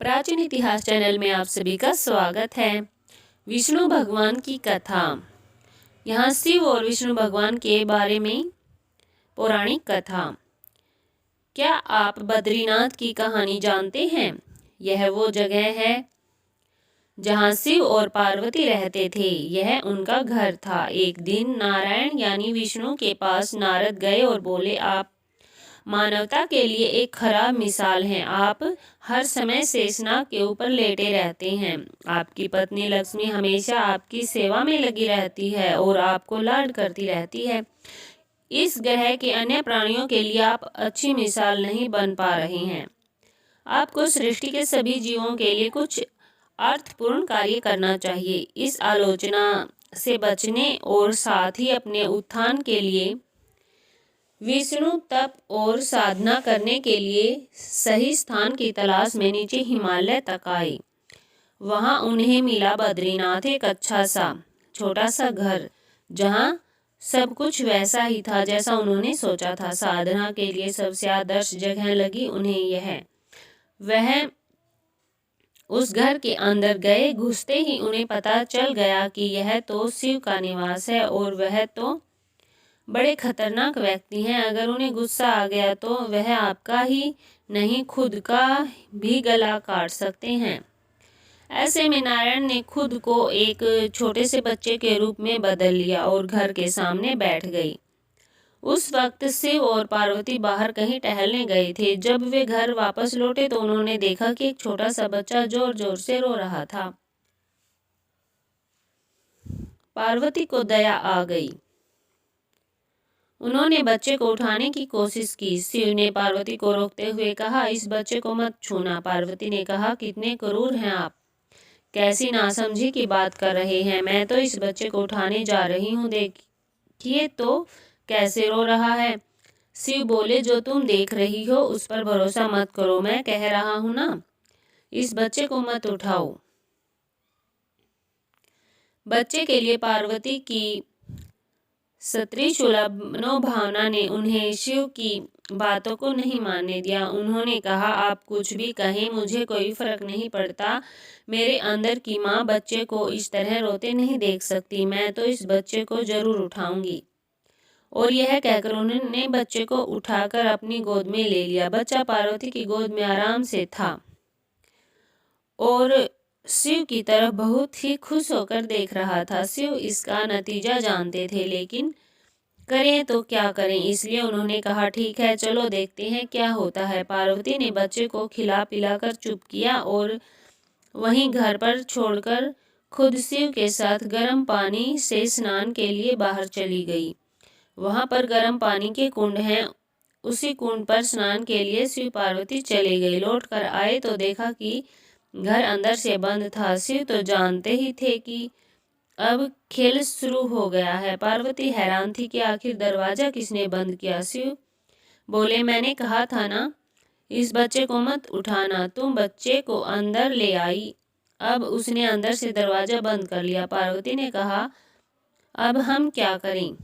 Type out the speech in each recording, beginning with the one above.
प्राचीन इतिहास चैनल में आप सभी का स्वागत है। विष्णु भगवान की कथा। यहाँ शिव और विष्णु भगवान के बारे में पौराणिक कथा। क्या आप बद्रीनाथ की कहानी जानते हैं? यह वो जगह है जहाँ शिव और पार्वती रहते थे। यह उनका घर था। एक दिन नारायण यानी विष्णु के पास नारद गए और बोले, आप मानवता के लिए एक खराब मिसाल हैं। आप हर समय शेषनाग के ऊपर लेटे रहते हैं। आपकी पत्नी लक्ष्मी हमेशा आपकी सेवा में लगी रहती है और आपको लाड करती रहती है। इस ग्रह के अन्य प्राणियों के लिए आप अच्छी मिसाल नहीं बन पा रहे हैं। आपको सृष्टि के सभी जीवों के लिए कुछ अर्थपूर्ण कार्य करना चाहिए। इस आलोचना से बचने और साथ ही अपने उत्थान के लिए विष्णु तप और साधना करने के लिए सही स्थान की तलाश में नीचे हिमालय तक आए। वहां उन्हें मिला बद्रीनाथ, एक अच्छा सा छोटा सा घर जहां सब कुछ वैसा ही था जैसा उन्होंने सोचा था। साधना के लिए सबसे आदर्श जगह लगी उन्हें यह। वह उस घर के अंदर गए। घुसते ही उन्हें पता चल गया कि यह तो शिव का निवास है और वह तो बड़े खतरनाक व्यक्ति हैं। अगर उन्हें गुस्सा आ गया तो वह आपका ही नहीं खुद का भी गला काट सकते हैं। ऐसे में नारायण ने खुद को एक छोटे से बच्चे के रूप में बदल लिया और घर के सामने बैठ गई। उस वक्त शिव और पार्वती बाहर कहीं टहलने गए थे। जब वे घर वापस लौटे तो उन्होंने देखा कि एक छोटा सा बच्चा जोर जोर से रो रहा था। पार्वती को दया आ गई। उन्होंने बच्चे को उठाने की कोशिश की। शिव ने पार्वती को रोकते हुए कहा, इस बच्चे को मत छूना। पार्वती ने कहा, कितने क्रूर हैं आप, कैसी नासमझी की बात कर रहे हैं। मैं तो इस बच्चे को उठाने जा रही हूँ, देखिए तो कैसे रो रहा है। शिव बोले, जो तुम देख रही हो उस पर भरोसा मत करो, मैं कह रहा हूँ ना, इस बच्चे को मत उठाओ। बच्चे के लिए पार्वती की सत्रिशूला मनोभावना ने उन्हें शिव की बातों को नहीं मानने दिया। उन्होंने कहा, आप कुछ भी कहें, मुझे कोई फर्क नहीं पड़ता। मेरे अंदर की माँ बच्चे को इस तरह रोते नहीं देख सकती। मैं तो इस बच्चे को जरूर उठाऊंगी। और यह कहकर उन्होंने बच्चे को उठाकर अपनी गोद में ले लिया। बच्चा पार्वती की गोद में आराम से था और शिव की तरफ बहुत ही खुश होकर देख रहा था। शिव इसका नतीजा जानते थे, लेकिन करें तो क्या करें, इसलिए उन्होंने कहा, ठीक है चलो देखते हैं क्या होता है। पार्वती ने बच्चे को खिला पिलाकर चुप किया और वहीं घर पर छोड़कर खुद शिव के साथ गर्म पानी से स्नान के लिए बाहर चली गई। वहां पर गर्म पानी के कुंड हैं। उसी कुंड पर स्नान के लिए शिव पार्वती चले गए। लौट कर आए तो देखा कि घर अंदर से बंद था। शिव तो जानते ही थे कि अब खेल शुरू हो गया है। पार्वती हैरान थी कि आखिर दरवाजा किसने बंद किया। शिव बोले, मैंने कहा था ना, इस बच्चे को मत उठाना। तुम बच्चे को अंदर ले आई। अब उसने अंदर से दरवाजा बंद कर लिया। पार्वती ने कहा, अब हम क्या करें।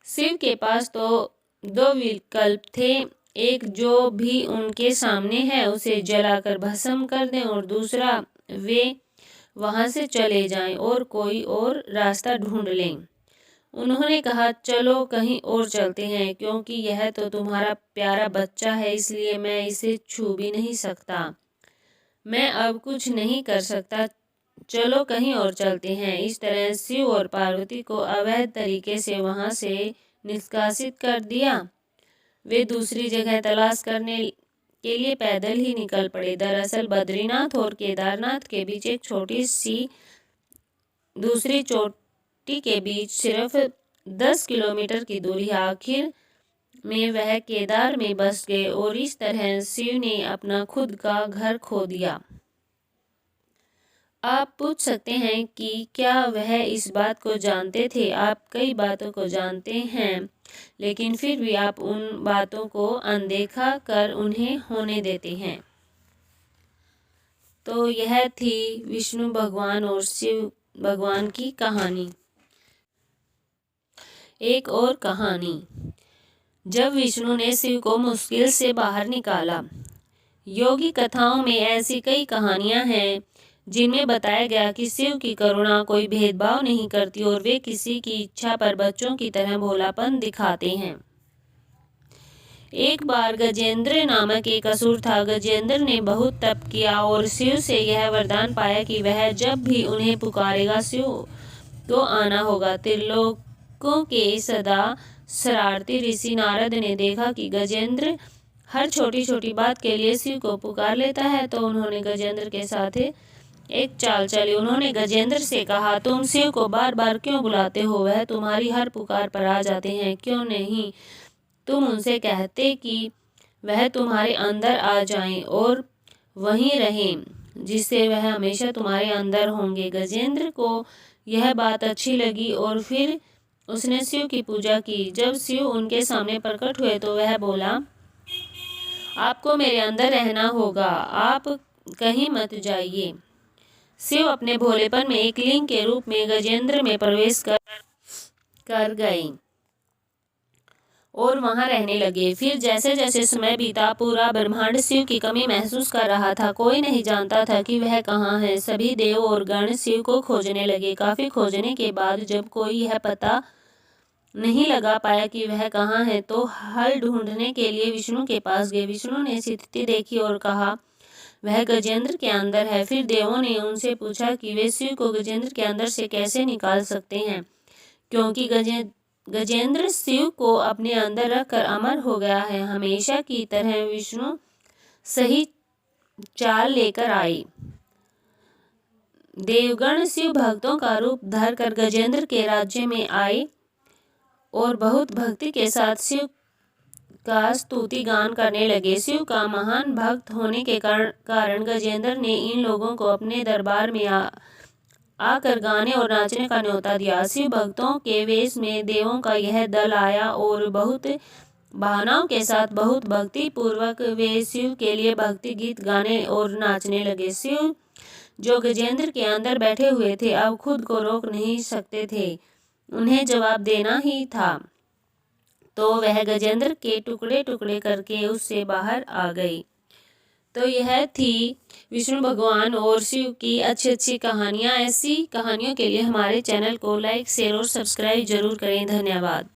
शिव के पास तो दो विकल्प थे। एक, जो भी उनके सामने है उसे जलाकर भस्म कर दें, और दूसरा, वे वहां से चले जाएं और कोई और रास्ता ढूंढ लें। उन्होंने कहा, चलो कहीं और चलते हैं, क्योंकि यह तो तुम्हारा प्यारा बच्चा है, इसलिए मैं इसे छू भी नहीं सकता। मैं अब कुछ नहीं कर सकता, चलो कहीं और चलते हैं। इस तरह शिव और पार्वती को अवैध तरीके से वहां से निष्कासित कर दिया। वे दूसरी जगह तलाश करने के लिए पैदल ही निकल पड़े। दरअसल बद्रीनाथ और केदारनाथ के बीच एक छोटी सी दूसरी चोटी के बीच सिर्फ 10 किलोमीटर की दूरी। आखिर में वह केदार में बस गए और इस तरह शिव ने अपना खुद का घर खो दिया। आप पूछ सकते हैं कि क्या वह इस बात को जानते थे। आप कई बातों को जानते हैं, लेकिन फिर भी आप उन बातों को अनदेखा कर उन्हें होने देते हैं। तो यह थी विष्णु भगवान और शिव भगवान की कहानी। एक और कहानी। जब विष्णु ने शिव को मुश्किल से बाहर निकाला, योगी कथाओं में ऐसी कई कहानियां हैं जिनमें बताया गया कि शिव की करुणा कोई भेदभाव नहीं करती और वे किसी की इच्छा पर बच्चों की तरह भोलापन दिखाते हैं। एक बार गजेंद्र नामक एक असुर था। गजेंद्र ने बहुत तप किया और शिव से यह वरदान पाया कि वह जब भी उन्हें पुकारेगा शिव को आना होगा। त्रिलोकों के सदा शरारती ऋषि नारद ने देखा कि गजेंद्र हर छोटी छोटी बात के लिए शिव को पुकार लेता है, तो उन्होंने गजेंद्र के साथ एक चाल चली। उन्होंने गजेंद्र से कहा, तुम शिव को बार बार क्यों बुलाते हो? वह तुम्हारी हर पुकार पर आ जाते हैं। क्यों नहीं तुम उनसे कहते कि वह तुम्हारे अंदर आ जाएं और वहीं रहें, जिससे वह हमेशा तुम्हारे अंदर होंगे। गजेंद्र को यह बात अच्छी लगी और फिर उसने शिव की पूजा की। जब शिव उनके सामने प्रकट हुए तो वह बोला, आपको मेरे अंदर रहना होगा, आप कहीं मत जाइए। शिव अपने भोलेपन में एक लिंग के रूप में गजेंद्र में प्रवेश कर गए और वहां रहने लगे। फिर जैसे जैसे समय बीता, पूरा ब्रह्मांड शिव की कमी महसूस कर रहा था। कोई नहीं जानता था कि वह कहाँ है। सभी देव और गण शिव को खोजने लगे। काफी खोजने के बाद जब कोई यह पता नहीं लगा पाया कि वह कहाँ है, तो हल ढूंढने के लिए विष्णु के पास गए। विष्णु ने स्थिति देखी और कहा, वह गजेंद्र के अंदर है। फिर देवों ने उनसे पूछा कि वे शिव को गजेंद्र के अंदर से कैसे निकाल सकते हैं, क्योंकि गजेंद्र शिव को अपने अंदर रखकर अमर हो गया है। हमेशा की तरह विष्णु सही चाल लेकर आए। देवगण शिव भक्तों का रूप धरकर गजेंद्र के राज्य में आए और बहुत भक्ति के साथ शिव का स्तुति गान करने लगे। शिव का महान भक्त होने के कारण गजेंद्र ने इन लोगों को अपने दरबार में आकर गाने और नाचने का न्योता दिया। शिव भक्तों के वेश में देवों का यह दल आया और बहुत भावनाओं के साथ बहुत भक्ति पूर्वक वे शिव के लिए भक्ति गीत गाने और नाचने लगे। शिव जो गजेंद्र के अंदर बैठे हुए थे, अब खुद को रोक नहीं सकते थे, उन्हें जवाब देना ही था। तो वह गजेंद्र के टुकड़े टुकड़े करके उससे बाहर आ गई। तो यह थी विष्णु भगवान और शिव की अच्छी अच्छी कहानियाँ। ऐसी कहानियों के लिए हमारे चैनल को लाइक, शेयर और सब्सक्राइब जरूर करें। धन्यवाद।